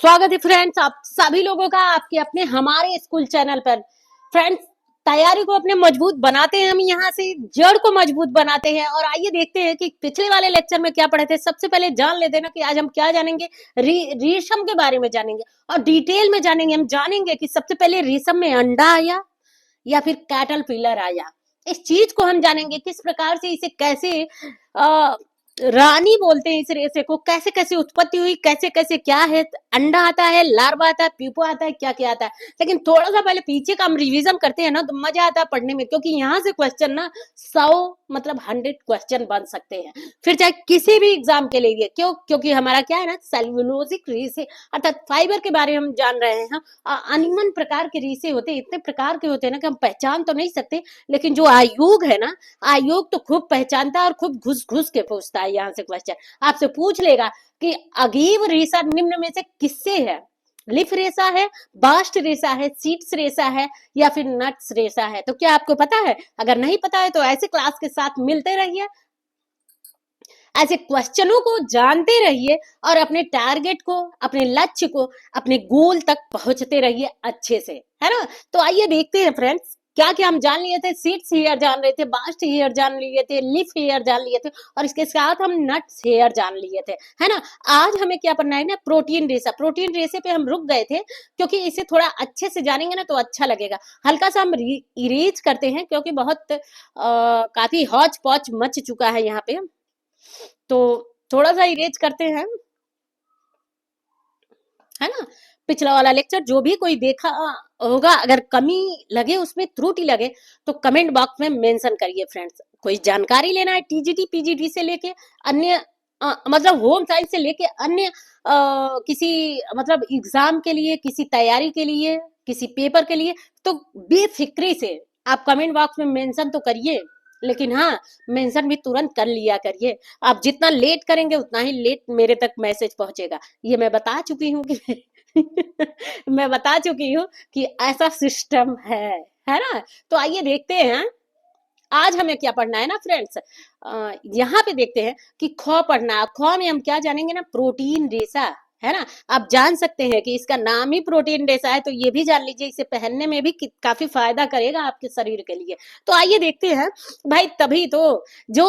स्वागत है फ्रेंड्स आप सभी लोगों का आपके अपने हमारे स्कूल चैनल पर। फ्रेंड्स, तैयारी को अपने मजबूत बनाते हैं, हम यहाँ से जड़ को मजबूत बनाते हैं। और आइए देखते हैं कि पिछले वाले लेक्चर में क्या पढ़े थे। सबसे पहले जान लेते हैं ना कि आज हम क्या जानेंगे। रेशम के बारे में जानेंगे और डिटेल में जानेंगे। हम जानेंगे कि सबसे पहले रेशम में अंडा आया या फिर कैटल पिलर आया। इस चीज को हम जानेंगे, किस प्रकार से इसे कैसे आ, रानी बोलते हैं। इस रेशे को कैसे कैसे उत्पत्ति हुई, कैसे कैसे क्या है, अंडा आता है, लार्वा आता है, प्यूपा आता है, क्या क्या आता है। लेकिन थोड़ा सा पहले पीछे का हम रिवीजन करते हैं ना तो मजा आता है पढ़ने में, क्योंकि यहाँ से क्वेश्चन ना 100 मतलब 100 क्वेश्चन बन सकते हैं, फिर चाहे किसी भी एग्जाम के लिए। क्योंकि हमारा क्या है ना, सेल्यूलोजिक रेशे अर्थात फाइबर के बारे में हम जान रहे हैं। अनगिनत प्रकार के रेशे होते हैं, इतने प्रकार के होते हैं ना कि हम पहचान तो नहीं सकते। लेकिन जो आयोग है ना, आयोग तो खूब पहचानता है और खूब घुस घुस के पूछता है। यहाँ से क्वेश्चन आपसे पूछ लेगा कि अगीव रेशा निम्न में से किससे है। लिफ रेशा है, बास्ट रेशा है, सीड्स रेशा है या फिर नट्स रेशा है। तो क्या आपको पता है? अगर नहीं पता है तो ऐसे क्लास के साथ मिलते रहिए, ऐसे क्वेश्चनों को जानते रहिए और अपने टारगेट को, अपने लक्ष्य को, अपने गोल तक पहुंचते रहिए अच्छे से, है ना। तो आइए देखते हैं फ्रेंड्स, क्या क्या हम जान लिए थे। सीड्स हेयर जान रहे थे, बास्ट हेयर जान लिए थे, लिफ हेयर जान लिए थे और इसके साथ हम नट्स हेयर जान लिए थे, है ना। आज हमें क्या पढ़ना है ना, प्रोटीन रेशा। प्रोटीन रेशे पे हम रुक गए थे, क्योंकि इसे थोड़ा अच्छे से जानेंगे ना तो अच्छा लगेगा। हल्का सा हम इरेज करते हैं, क्योंकि बहुत काफी हौच पौच मच चुका है यहाँ पे। तो थोड़ा सा इरेज करते हैं, है ना। पिछला वाला लेक्चर जो भी कोई देखा होगा, अगर कमी लगे, उसमें त्रुटि लगे तो कमेंट बॉक्स में मेंशन करिए फ्रेंड्स। कोई जानकारी लेना है टीजीटी पीजीटी से लेके अन्य मतलब होम साइंस से लेके अन्य किसी मतलब एग्जाम के लिए, किसी तैयारी के लिए, किसी पेपर के लिए, तो बेफिक्री से आप कमेंट बॉक्स में मेंशन तो करिए। लेकिन हाँ, मेंशन भी तुरंत कर लिया करिए। आप जितना लेट करेंगे उतना ही लेट मेरे तक मैसेज पहुंचेगा। ये मैं बता चुकी हूँ कि मैं बता चुकी हूँ कि ऐसा सिस्टम है ना। तो आइए देखते हैं आज हमें क्या पढ़ना है ना फ्रेंड्स। यहाँ पे देखते हैं कि ख पढ़ना है। ख में हम क्या जानेंगे ना, प्रोटीन रेशा, है ना। आप जान सकते हैं कि इसका नाम ही प्रोटीन रेशा है, तो ये भी जान लीजिए। इसे पहनने में भी काफी फायदा करेगा आपके शरीर के लिए। तो आइए देखते हैं भाई। तभी तो जो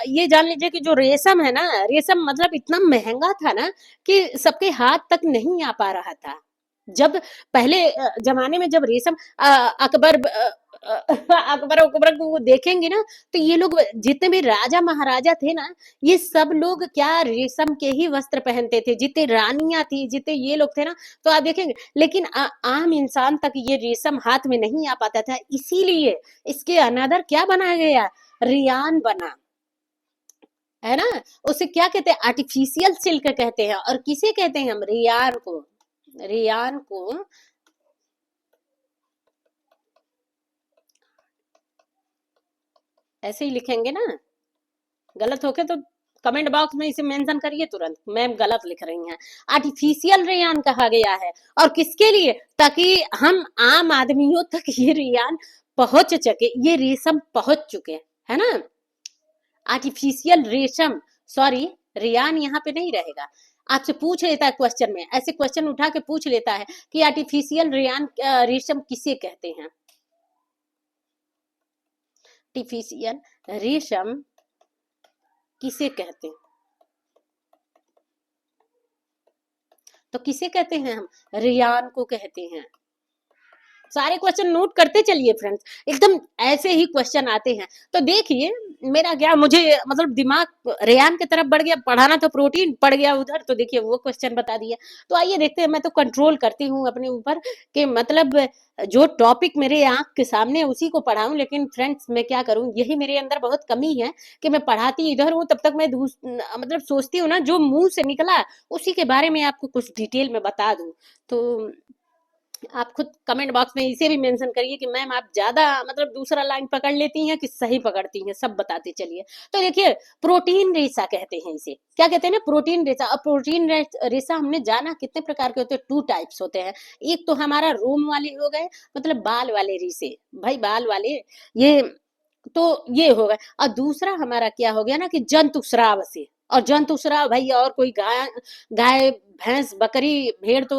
ये जान लीजिए कि जो रेशम है ना, रेशम मतलब इतना महंगा था ना कि सबके हाथ तक नहीं आ पा रहा था। जब पहले जमाने में जब रेशम अकबर अकबर को वो देखेंगे ना, तो ये लोग जितने भी राजा महाराजा थे ना, ये सब लोग क्या रेशम के ही वस्त्र पहनते थे। जितने रानियां थी, जितने ये लोग थे ना, तो आप देखेंगे। लेकिन आम इंसान तक ये रेशम हाथ में नहीं आ पाता था, इसीलिए इसके अनादर क्या बनाया गया, रियान बना, है ना। उसे क्या कहते हैं, आर्टिफिशियल सिल्क कहते हैं। और किसे कहते हैं हम, रियान को। रियान को ऐसे ही लिखेंगे ना, गलत होके तो कमेंट बॉक्स में इसे मेंशन करिए तुरंत, मैम गलत लिख रही हैं। आर्टिफिशियल रेयान कहा गया है। और किसके लिए, ताकि हम आम आदमियों तक ये रेयान पहुंच सके, ये रेशम पहुंच चुके, है ना। आर्टिफिशियल रेशम, सॉरी, रेयान यहाँ पे नहीं रहेगा। आपसे पूछ लेता है क्वेश्चन में, ऐसे क्वेश्चन उठा के पूछ लेता है कि आर्टिफिशियल रेयान रेशम किसे कहते हैं। आर्टिफिशियल रेशम किसे कहते हैं, तो किसे कहते हैं हम, रेयान को कहते हैं। सारे क्वेश्चन नोट करते चलिए फ्रेंड्स, एकदम ऐसे ही क्वेश्चन आते हैं। तो देखिए मेरा क्या, मुझे मतलब दिमाग रेयान की तरफ बढ़ गया, पढ़ाना तो प्रोटीन पड़ गया उधर, तो देखिए वो क्वेश्चन बता दिया। तो आइए देखते हैं, मैं तो कंट्रोल करती हूँ अपने ऊपर कि मतलब जो टॉपिक मेरे आंख के सामने है उसी को पढ़ाऊं। लेकिन फ्रेंड्स मैं क्या करूं, यही मेरे अंदर बहुत कमी है कि मैं पढ़ाती इधर हूँ, तब तक मैं मतलब सोचती हूँ ना, जो मुंह से निकला उसी के बारे में आपको कुछ डिटेल में बता दूं। तो आप खुद कमेंट बॉक्स में इसे भी मेंशन करिए कि मैम आप ज्यादा मतलब दूसरा लाइन पकड़ लेती हैं कि सही पकड़ती हैं, सब बताते चलिए। तो देखिए, प्रोटीन रेशा कहते हैं इसे, क्या कहते हैं ना, प्रोटीन रेशा। और प्रोटीन रेशा हमने जाना कितने प्रकार के होते हैं, 2 टाइप्स होते हैं। एक तो हमारा रोम वाले हो गए, मतलब बाल वाले रेशे, भाई बाल वाले, ये तो ये हो गए। और दूसरा हमारा क्या हो गया ना कि जंतु स्राव से, और जंतु स्राव भाई, और कोई गाय गाय भैंस बकरी भेड़ तो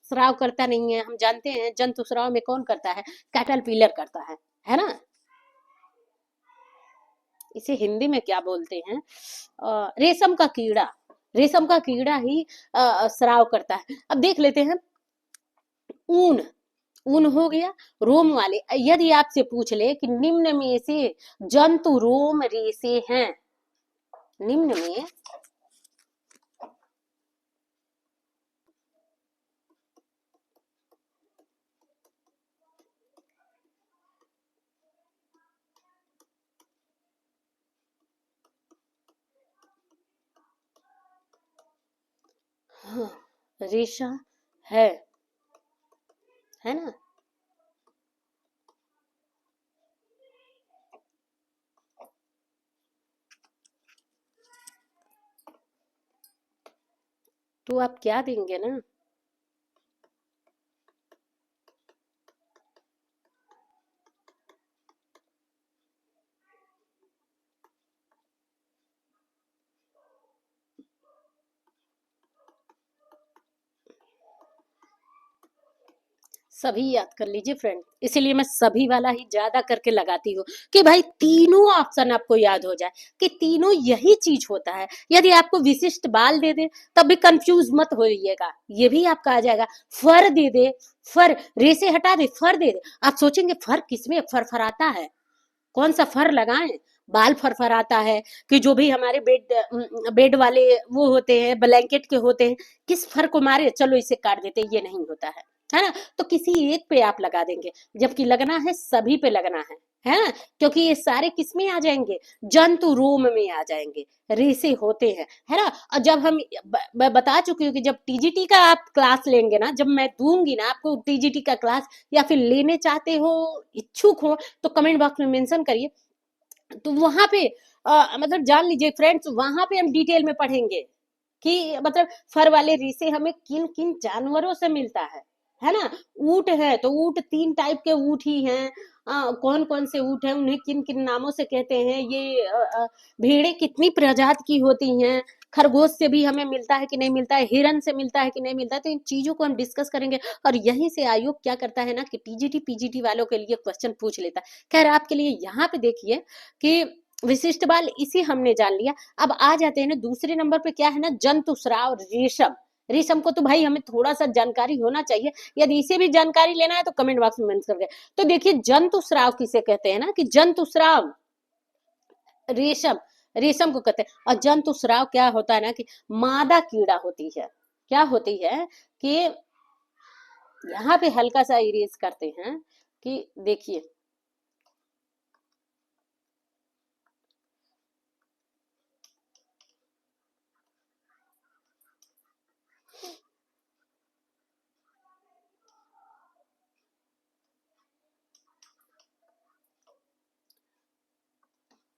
स्राव करता नहीं है, हम जानते हैं। जंतु स्राव में कौन करता है? कैटरपिलर करता है ना। इसे हिंदी में क्या बोलते हैं? रेशम का कीड़ा। रेशम का कीड़ा ही स्राव करता है। अब देख लेते हैं, ऊन। ऊन हो गया, रोम वाले। यदि आपसे पूछ ले कि निम्न में से जंतु रोम रेशे हैं, निम्न में हाँ, रेशा है ना। तो आप क्या देंगे ना? सभी याद कर लीजिए फ्रेंड, इसीलिए मैं सभी वाला ही ज्यादा करके लगाती हूँ कि भाई तीनों ऑप्शन आपको याद हो जाए कि तीनों यही चीज होता है। यदि आपको विशिष्ट बाल दे दे तब भी कंफ्यूज मत होइएगा, ये भी आपका आ जाएगा। फर दे दे, फर रेसे हटा दे, फर दे दे, आप सोचेंगे फर किसमें फरफराता है, कौन सा फर लगाएं? बाल फरफराता है कि जो भी हमारे बेड वाले वो होते हैं, ब्लैंकेट के होते हैं, किस फर को मारे, चलो इसे काट देते, ये नहीं होता है ना। तो किसी एक पे आप लगा देंगे, जबकि लगना है सभी पे लगना है ना। क्योंकि ये सारे किस में आ जाएंगे? जंतु रोम में आ जाएंगे, रेसे होते हैं, है ना। और जब हम मैं बता चुकी हूँ कि जब टीजीटी का आप क्लास लेंगे ना, जब मैं दूंगी ना आपको टीजीटी का क्लास, या फिर लेने चाहते हो, इच्छुक हो, तो कमेंट बॉक्स में मेंशन करिए। तो वहां पे मतलब जान लीजिए फ्रेंड्स, वहां पे हम डिटेल में पढ़ेंगे कि मतलब फर वाले रेशे हमें किन किन जानवरों से मिलता है ना। ऊंट है तो ऊंट तीन टाइप के ऊंट ही हैं। कौन कौन से ऊंट हैं, उन्हें किन किन नामों से कहते हैं, ये भेड़ें कितनी प्रजाति की होती हैं, खरगोश से भी हमें मिलता है कि नहीं मिलता है, हिरन से मिलता है कि नहीं मिलता है। तो इन चीजों को हम डिस्कस करेंगे। और यहीं से आयोग क्या करता है ना कि टीजीटी पीजीटी वालों के लिए क्वेश्चन पूछ लेता है। खैर आपके लिए यहाँ पे देखिए कि विशिष्ट बाल इसी हमने जान लिया। अब आ जाते हैं ना दूसरे नंबर पे, क्या है ना, जंतु स्राव रेशम। रेशम को तो भाई हमें थोड़ा सा जानकारी होना चाहिए, यदि इसे भी जानकारी लेना है तो कमेंट बॉक्स में मेंशन करके। तो देखिए जंतु स्राव किसे कहते हैं ना कि जंतु स्राव रेशम, रेशम को कहते हैं। और जंतु स्राव क्या होता है ना कि मादा कीड़ा होती है, क्या होती है कि यहाँ पे हल्का सा इरेज करते हैं कि देखिए,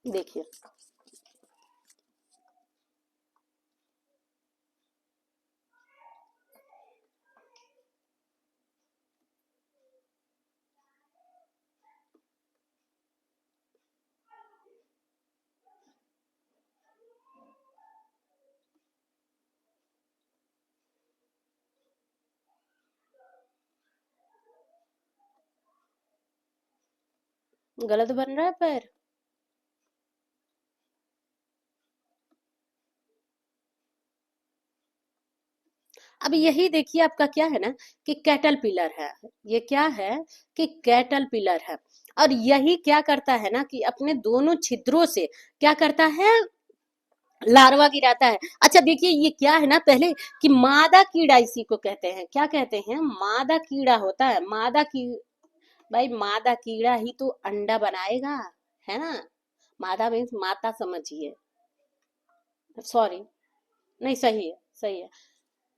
देखिए गलत बन रहा है पैर। अब यही देखिए आपका क्या है ना कि कैटल पिलर है, ये क्या है कि कैटल पिलर है। और यही क्या करता है ना कि अपने दोनों छिद्रों से क्या करता है, लार्वा गिराता है। अच्छा देखिए ये क्या है ना, पहले कि मादा कीड़ा इसी को कहते हैं, क्या कहते हैं, मादा कीड़ा होता है। मादा की भाई मादा कीड़ा ही तो अंडा बनाएगा, है ना। मादा मीन्स माता समझिए, सॉरी, नहीं सही है, सही है।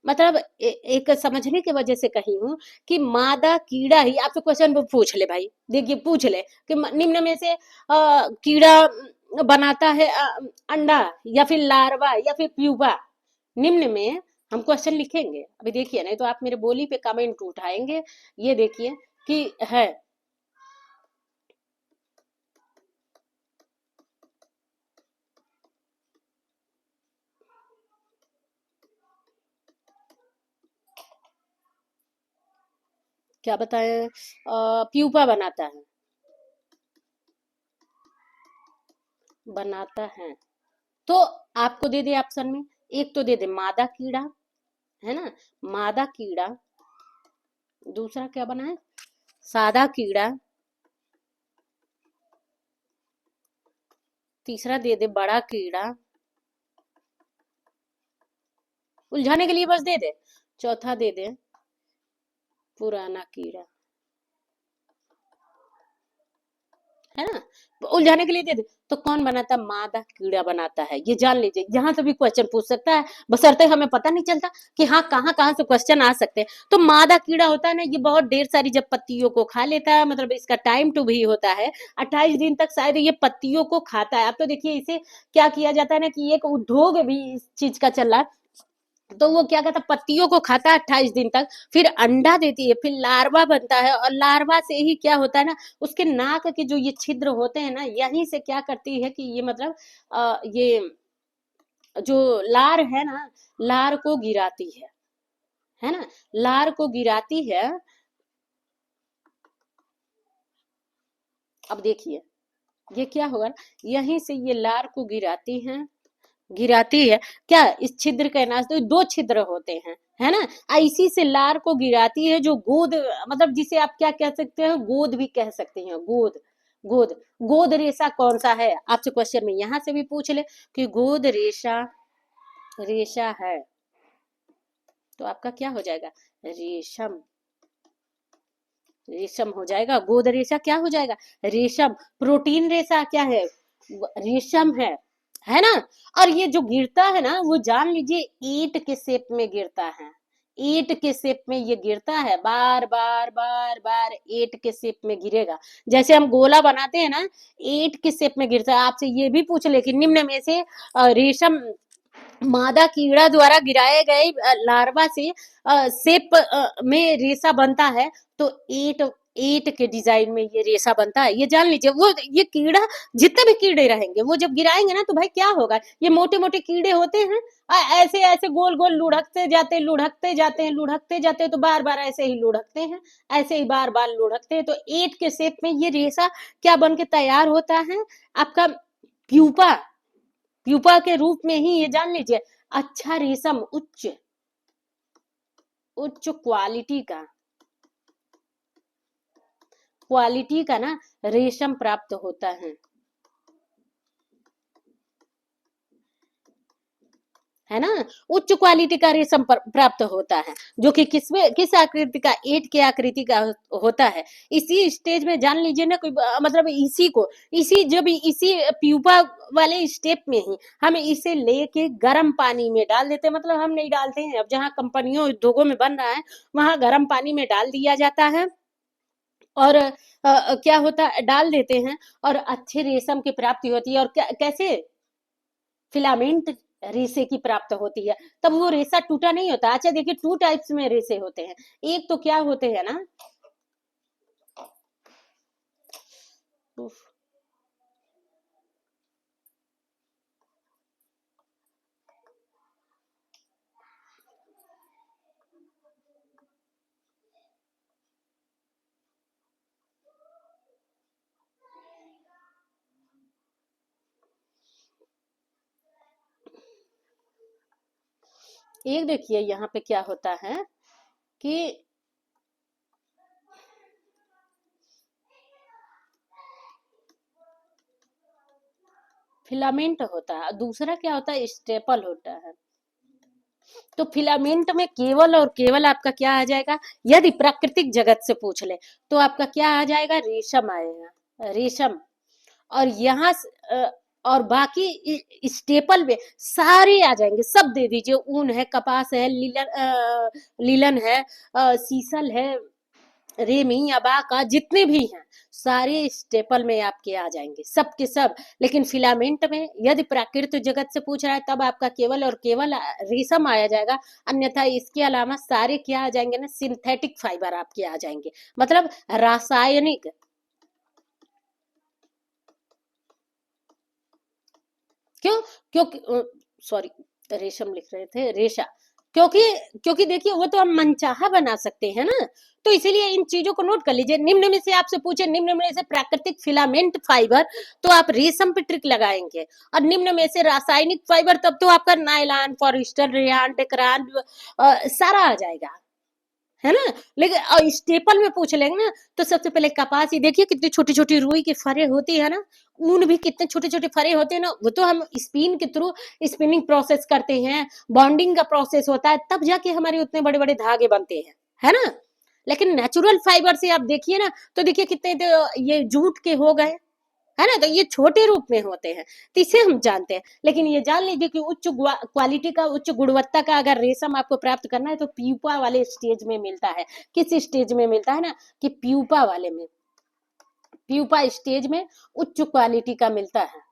मतलब एक समझने की वजह से कही हूँ कि मादा कीड़ा ही आपसे क्वेश्चन पूछ ले भाई, देखिए पूछ ले कि निम्न में से कीड़ा बनाता है अंडा या फिर लार्वा या फिर प्यूपा, निम्न में हम क्वेश्चन लिखेंगे। अभी देखिए, नहीं तो आप मेरे बोली पे कमेंट उठाएंगे। ये देखिए कि है, क्या बताएं, प्यूपा बनाता है, बनाता है। तो आपको दे दे ऑप्शन में, एक तो दे दे मादा कीड़ा, है ना, मादा कीड़ा। दूसरा क्या बना है, सादा कीड़ा। तीसरा दे दे बड़ा कीड़ा, उलझाने के लिए बस दे दे। चौथा दे दे पुराना कीड़ा, है ना, उलझाने के लिए दे दे। तो कौन बनाता, मादा कीड़ा बनाता है, ये जान लीजिए। यहाँ से भी क्वेश्चन पूछ सकता है, बशर्ते हमें पता नहीं चलता कि हाँ कहाँ कहाँ से क्वेश्चन आ सकते हैं। तो मादा कीड़ा होता है ना, ये बहुत ढेर सारी जब पत्तियों को खा लेता है, मतलब इसका टाइम टू भी होता है 28 दिन तक शायद ये पत्तियों को खाता है। अब तो देखिए इसे क्या किया जाता है ना, कि एक उद्योग भी इस चीज का चल रहा है। तो वो क्या कहता है, पत्तियों को खाता है 28 दिन तक, फिर अंडा देती है, फिर लार्वा बनता है, और लार्वा से ही क्या होता है ना, उसके नाक के जो ये छिद्र होते हैं ना, यहीं से क्या करती है कि ये मतलब ये जो लार है ना, लार को गिराती है ना, लार को गिराती है। अब देखिए ये क्या होगा, यहीं से ये लार को गिराती है, गिराती है। क्या इस छिद्र के अनाज, तो दो छिद्र होते हैं, है ना, इसी से लार को गिराती है, जो गोद, मतलब जिसे आप क्या कह सकते हैं, गोद भी कह सकते हैं, गोद। गोद, गोद रेशा कौन सा है, आपसे क्वेश्चन में यहां से भी पूछ ले कि गोद रेशा, रेशा है, तो आपका क्या हो जाएगा, रेशम। रेशम हो जाएगा, गोद रेशा क्या हो जाएगा, रेशम। प्रोटीन रेशा क्या है, रेशम है ना। और ये जो गिरता है ना, वो जान लीजिए ईंट के शेप में गिरता है, ईंट के शेप में ये गिरता है, बार बार बार बार ईंट के शेप में गिरेगा। जैसे हम गोला बनाते हैं ना, ईंट के शेप में गिरता है। आपसे ये भी पूछ ले कि निम्न में से रेशम मादा कीड़ा द्वारा गिराए गए लार्वा से सेप में रेशा बनता है, तो ईंट, ईंट के डिजाइन में ये रेशा बनता है, ये जान लीजिए। वो ये कीड़ा, जितने भी कीड़े रहेंगे वो जब गिराएंगे ना, तो भाई क्या होगा, ये मोटे मोटे कीड़े होते हैं, ऐसे ऐसे गोल गोल लुढ़कते जाते, लुढ़कते जाते हैं, लुढ़कते जाते हैं, तो बार बार ऐसे ही लुढ़कते हैं, ऐसे ही बार बार लुढ़कते हैं, तो ईंट के शेप में ये रेशा क्या बन के तैयार होता है, आपका प्यूपा, प्यूपा के रूप में ही, ये जान लीजिए। अच्छा रेशम, उच्च, उच्च क्वालिटी का, क्वालिटी का ना रेशम प्राप्त होता है ना, उच्च क्वालिटी का रेशम प्राप्त होता है, जो कि किसमें, किस आकृति का, ईंट के आकृति का होता है। इसी स्टेज में जान लीजिए ना, कोई मतलब इसी को, इसी जब इसी प्यूपा वाले स्टेप में ही हम इसे लेके गर्म पानी में डाल देते हैं, मतलब हम नहीं डालते हैं, अब जहाँ कंपनियों उद्योगों में बन रहा है वहां गर्म पानी में डाल दिया जाता है, और क्या होता है, डाल देते हैं, और अच्छे रेशम की प्राप्ति होती है। और कैसे, फिलामेंट रेशे की प्राप्त होती है, तब वो रेशा टूटा नहीं होता। अच्छा देखिए, टू टाइप्स में रेशे होते हैं, एक तो क्या होते हैं ना, उफ, एक देखिए यहाँ पे क्या होता है कि फिलामेंट होता है, दूसरा क्या होता है, स्टेपल होता है। तो फिलामेंट में केवल और केवल आपका क्या आ जाएगा, यदि प्राकृतिक जगत से पूछ ले तो आपका क्या आ जाएगा, रेशम आएगा, रेशम। और यहाँ और बाकी स्टेपल में सारे आ जाएंगे, सब दे दीजिए, ऊन है, कपास है, लीलन है, सीसल है, रेमी, अबाका, जितने भी हैं सारे स्टेपल में आपके आ जाएंगे, सब के सब। लेकिन फिलामेंट में यदि प्राकृतिक जगत से पूछ रहा है तब आपका केवल और केवल रेशम आया जाएगा, अन्यथा इसके अलावा सारे क्या आ जाएंगे ना, सिंथेटिक फाइबर आपके आ जाएंगे, मतलब रासायनिक। क्यों, क्योंकि सॉरी, रेशम लिख रहे थे, रेशा। क्योंकि क्योंकि देखिए वो तो हम मनचाहा बना सकते हैं ना, तो इसीलिए इन चीजों को नोट कर लीजिए। निम्न में से आपसे पूछे, निम्न में से प्राकृतिक फिलामेंट फाइबर, तो आप रेशम पे ट्रिक लगाएंगे, और निम्न में से रासायनिक फाइबर, तब तो आपका नायलॉन, फॉरेस्टर, रेयान, डेकरान सारा आ जाएगा, है ना। लेकिन स्टेपल में पूछ लेंगे ना, तो सबसे पहले कपास ही देखिए, कितनी छोटी छोटी रुई की फरे होती है ना, ऊन भी कितने छोटे छोटे फरे होते हैं ना, वो तो हम स्पिन के थ्रू स्पिनिंग प्रोसेस करते हैं, बॉन्डिंग का प्रोसेस होता है, तब जाके हमारे उतने बड़े बड़े धागे बनते हैं, है ना। लेकिन नेचुरल फाइबर से आप देखिए ना, तो देखिए कितने तो ये जूट के हो गए, है ना, तो ये छोटे रूप में होते हैं, तो इसे हम जानते हैं। लेकिन ये जान लीजिए कि उच्च क्वालिटी का, उच्च गुणवत्ता का अगर रेशम आपको प्राप्त करना है, तो प्यूपा वाले स्टेज में मिलता है। किस स्टेज में मिलता है ना, कि प्यूपा वाले में, प्यूपा स्टेज में उच्च क्वालिटी का मिलता है,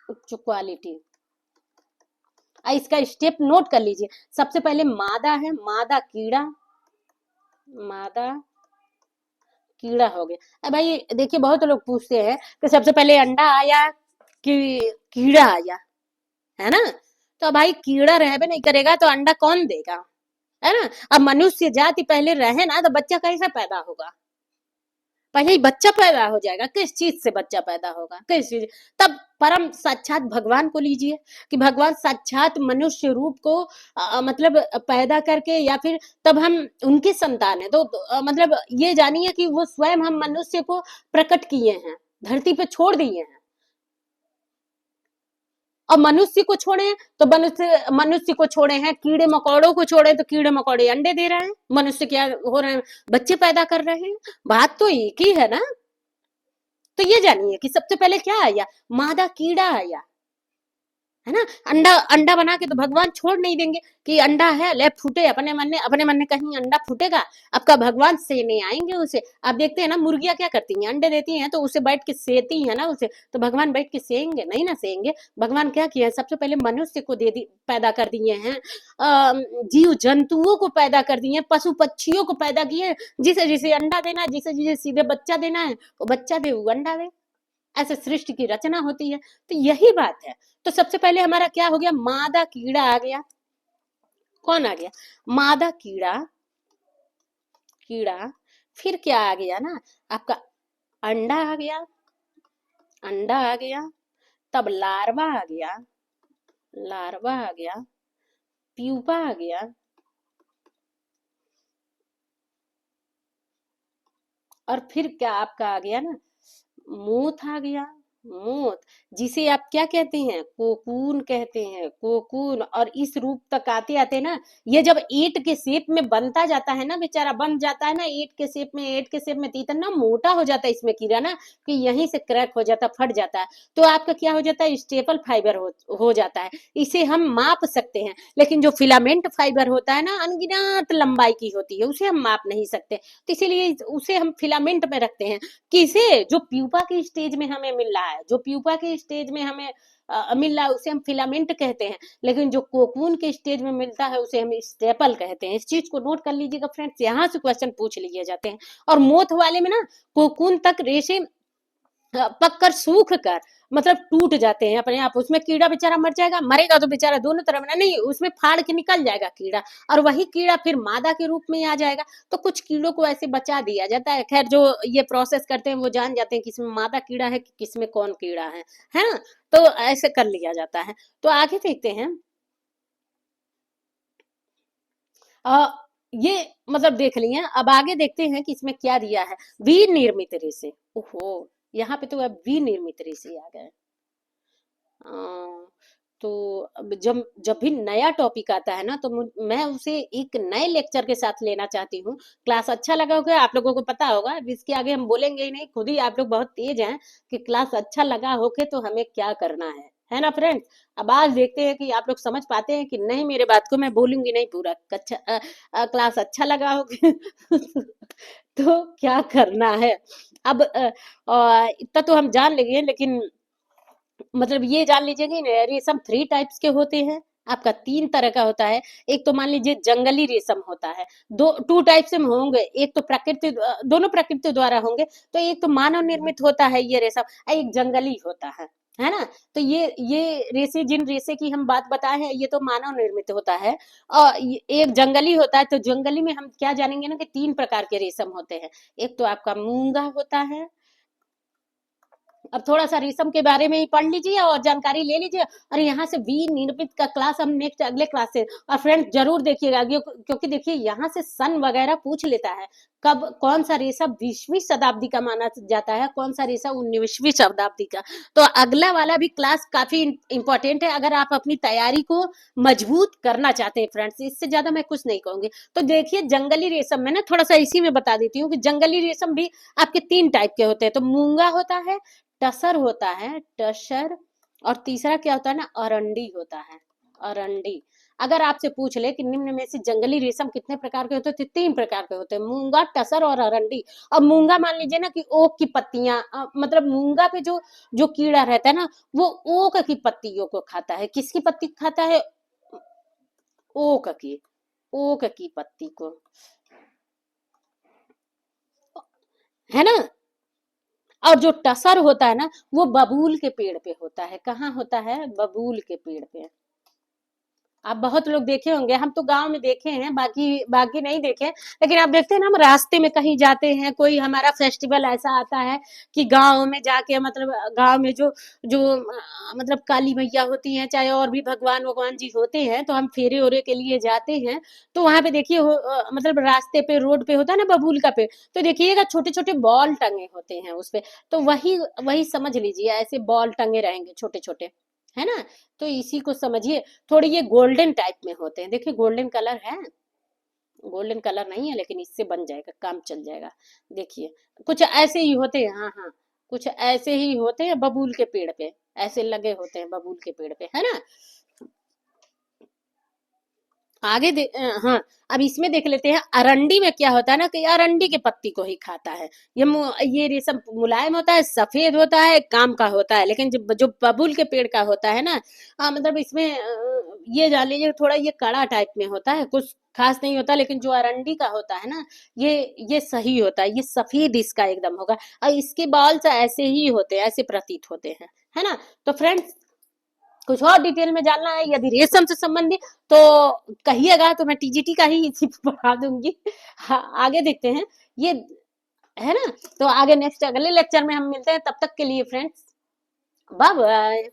उच्च क्वालिटी। इसका स्टेप नोट कर लीजिए। सबसे पहले मादा है, मादा कीड़ा, मादा कीड़ा हो गया। अब भाई देखिए, बहुत लोग पूछते हैं कि सबसे पहले अंडा आया कि कीड़ा आया, है ना। तो भाई कीड़ा रहबे नहीं करेगा तो अंडा कौन देगा, है ना। अब मनुष्य जाति पहले रहे ना, तो बच्चा कैसे पैदा होगा, पहले ही बच्चा पैदा हो जाएगा। किस चीज से बच्चा पैदा होगा, किस चीज, तब परम साक्षात भगवान को लीजिए, कि भगवान साक्षात मनुष्य रूप को मतलब पैदा करके, या फिर तब हम उनके संतान है, तो मतलब ये जानिए कि वो स्वयं हम मनुष्य को प्रकट किए हैं, धरती पे छोड़ दिए हैं। और मनुष्य को छोड़े तो मनुष्य मनुष्य को छोड़े हैं, कीड़े मकोड़ों को छोड़े तो कीड़े मकोड़े अंडे दे रहे हैं, मनुष्य क्या हो रहे हैं, बच्चे पैदा कर रहे हैं। बात तो एक ही है ना। तो ये जानिए कि सबसे पहले क्या आया, मादा कीड़ा आया, है ना। अंडा अंडा बना के तो भगवान छोड़ नहीं देंगे कि अंडा है ले फूटे, अपने मन ने कहीं अंडा फूटेगा, आपका भगवान सेने आएंगे उसे। आप देखते हैं ना, मुर्गियां क्या करती हैं, अंडे देती हैं तो उसे बैठ के सेती है ना उसे, तो भगवान बैठ के सेंगे नहीं ना, सेंगे। भगवान क्या किया, सबसे पहले मनुष्य को दे दी, पैदा कर दिए हैं, जीव जंतुओं को पैदा कर दिए हैं, पशु पक्षियों को पैदा किए, जिसे जिसे अंडा देना है, जिसे जिसे सीधे बच्चा देना है, वो बच्चा दे, वो अंडा दे। ऐसे सृष्टि की रचना होती है। तो यही बात है। तो सबसे पहले हमारा क्या हो गया, मादा कीड़ा आ गया। कौन आ गया, मादा कीड़ा, कीड़ा। फिर क्या आ गया ना, आपका अंडा आ गया, अंडा आ गया, तब लार्वा आ गया, लार्वा आ गया, प्यूपा आ गया, और फिर क्या आपका आ गया ना, मोथ आ गया, मोथ, जिसे आप क्या कहते हैं, कोकून कहते हैं, कोकून। और इस रूप तक आते आते ना, ये जब ईंट के शेप में बनता जाता है ना, बेचारा बन जाता है ना ईंट के शेप में, ईंट के शेप में, तो इतना मोटा हो जाता है इसमें कीड़ा ना, कि यहीं से क्रैक हो जाता, फट जाता है। तो आपका क्या हो जाता है, स्टेपल फाइबर हो जाता है। इसे हम माप सकते हैं। लेकिन जो फिलामेंट फाइबर होता है ना, अनगिनत लंबाई की होती है, उसे हम माप नहीं सकते, तो इसीलिए उसे हम फिलामेंट में रखते हैं। किसे, जो प्यूपा के स्टेज में हमें मिल रहा है, जो प्यूपा के स्टेज में हमें मिल रहा है, उसे हम फिलामेंट कहते हैं। लेकिन जो कोकून के स्टेज में मिलता है, उसे हम स्टेपल कहते हैं। इस चीज को नोट कर लीजिएगा फ्रेंड्स, यहाँ से क्वेश्चन पूछ लिए जाते हैं। और मोथ वाले में ना, कोकून तक रेशे पककर सूख कर, मतलब टूट जाते हैं अपने आप, उसमें कीड़ा बेचारा मर जाएगा, मरेगा तो बेचारा दोनों तरफ ना, नहीं उसमें फाड़ के निकल जाएगा कीड़ा, और वही कीड़ा फिर मादा के रूप में आ जाएगा। तो कुछ कीड़ों को ऐसे बचा दिया जाता है। खैर, जो ये प्रोसेस करते हैं वो जान जाते हैं किसमें मादा कीड़ा है, किसमें कौन कीड़ा है ना। तो ऐसे कर लिया जाता है। तो आगे देखते हैं, आ, ये मतलब देख लिए। अब आगे देखते हैं कि इसमें क्या दिया है, विनिर्मित रेशे। ओहो, यहाँ पे तो अब विनिर्मित रेशे आ गए। हाँ, तो अब जब जब भी नया टॉपिक आता है ना, तो मैं उसे एक नए लेक्चर के साथ लेना चाहती हूँ। क्लास अच्छा लगा होगा, आप लोगों को पता होगा, अब इसके आगे हम बोलेंगे ही नहीं, खुद ही आप लोग बहुत तेज हैं कि क्लास अच्छा लगा होके तो हमें क्या करना है ना फ्रेंड्स। अब आज देखते हैं कि आप लोग समझ पाते हैं कि नहीं। मेरे बात को मैं बोलूंगी नहीं पूरा, क्लास अच्छा लगा होगा तो क्या करना है। अब इतना तो हम जान लेंगे, लेकिन मतलब ये जान लीजिए कि रेशम 3 टाइप्स के होते हैं। आपका 3 तरह का होता है। एक तो मान लीजिए जंगली रेशम होता है, 2 टाइप से होंगे। एक तो प्रकृति, दोनों प्रकृति द्वारा होंगे। तो एक तो मानव निर्मित होता है ये रेशम, एक जंगली होता है। है ना। तो ये रेसे, जिन रेसे की हम बात बताए हैं, ये तो मानव निर्मित होता है। और एक जंगली होता है। तो जंगली में हम क्या जानेंगे ना कि 3 प्रकार के रेशम होते हैं। एक तो आपका मूंगा होता है। अब थोड़ा सा रेशम के बारे में ही पढ़ लीजिए और जानकारी ले लीजिए। और यहाँ से वी निर्मित का क्लास हम नेक्स्ट अगले क्लास से, और फ्रेंड्स जरूर देखिएगा, क्योंकि देखिए यहाँ से सन वगैरह पूछ लेता है। कब कौन सा रेशम 20वीं शताब्दी का माना जाता है, कौन सा रेशम 19वीं शताब्दी का। तो अगला वाला भी क्लास काफी इंपॉर्टेंट है, अगर आप अपनी तैयारी को मजबूत करना चाहते हैं फ्रेंड्स। इससे ज्यादा मैं कुछ नहीं कहूंगी। तो देखिए जंगली रेशम में ना, थोड़ा सा इसी में बता देती हूँ कि जंगली रेशम भी आपके 3 टाइप के होते हैं। तो मूंगा होता है, टसर होता है, टसर, और तीसरा क्या होता है ना, अरंडी होता है, अरंडी। अगर आपसे पूछ ले कि निम्न में से जंगली रेशम कितने प्रकार के होते हैं, तो 3 प्रकार के होते हैं, मूंगा, टसर और अरंडी। अब मूंगा मान लीजिए ना कि ओक की पत्तियां, मतलब मूंगा पे जो जो कीड़ा रहता है ना, वो ओक की पत्तियों को खाता है। किसकी पत्ती खाता है? ओक की, ओक की पत्ती को, है ना। और जो टसर होता है ना, वो बबूल के पेड़ पे होता है। कहाँ होता है? बबूल के पेड़ पे। आप बहुत लोग देखे होंगे, हम तो गांव में देखे हैं, बाकी बाकी नहीं देखे। लेकिन आप देखते हैं ना, हम रास्ते में कहीं जाते हैं, कोई हमारा फेस्टिवल ऐसा आता है कि गांव में जाके, मतलब गांव में जो जो मतलब काली मैया होती हैं, चाहे और भी भगवान भगवान जी होते हैं, तो हम फेरे ओरे के लिए जाते हैं। तो वहां पे देखिए मतलब रास्ते पे, रोड पे होता है ना बबूल का पेड़, तो देखिएगा छोटे छोटे बॉल टंगे होते हैं उस पे। तो वही वही समझ लीजिए, ऐसे बॉल टंगे रहेंगे छोटे छोटे, है ना। तो इसी को समझिए। थोड़े ये गोल्डन टाइप में होते हैं, देखिए गोल्डन कलर है, गोल्डन कलर नहीं है, लेकिन इससे बन जाएगा, काम चल जाएगा। देखिए कुछ ऐसे ही होते हैं, हाँ हाँ, कुछ ऐसे ही होते हैं बबूल के पेड़ पे, ऐसे लगे होते हैं बबूल के पेड़ पे, है ना। आगे हाँ, अब इसमें देख लेते हैं अरंडी में क्या होता है ना, कि अरंडी के पत्ती को ही खाता है। ये रेशम मुलायम होता है, सफेद होता है, काम का होता है। लेकिन जो जो बबूल के पेड़ का होता है ना, मतलब इसमें ये जान लीजिए थोड़ा ये कड़ा टाइप में होता है, कुछ खास नहीं होता। लेकिन जो अरंडी का होता है ना, ये सही होता है, ये सफेद इसका एकदम होगा। और इसके बाल से ऐसे ही होते हैं, ऐसे प्रतीत होते हैं, है ना। तो फ्रेंड्स, कुछ और डिटेल में जानना है यदि रेशम से संबंधित, तो कहिएगा, तो मैं टीजीटी का ही इसी पे पढ़ा दूंगी। हाँ, आगे देखते हैं ये, है ना। तो आगे नेक्स्ट अगले लेक्चर में हम मिलते हैं, तब तक के लिए फ्रेंड्स बाय बाय।